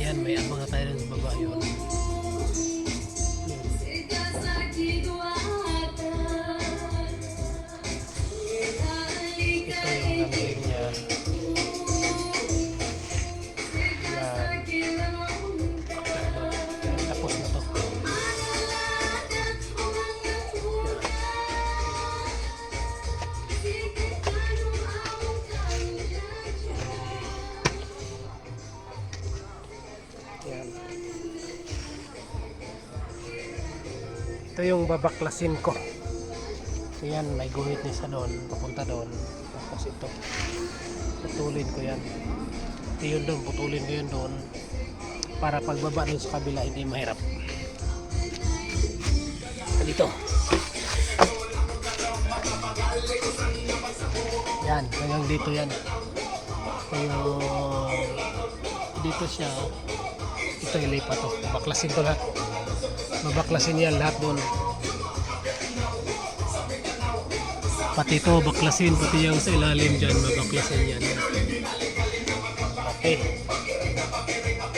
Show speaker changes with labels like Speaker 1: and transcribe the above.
Speaker 1: Yan, may abang na tayo ng baba yun. Ito yung gagawin niya. Yan. Tapos na to. Yan. Ito yung babaklasin ko. So yan, may guhit niya sa doon, papunta doon. Tapos ito, putulin ko yan. Ito yun doon, putulin ko yun doon. Para pagbaba doon sa kabila, hindi mahirap. Dito. Yan, hanggang dito yan. Yung dito siya, ito ilipat to. Baklasin to lahat. Babaklasin yan lahat doon. Pati ito baklasin, pati yung sa ilalim dyan, babaklasin yan. Okay.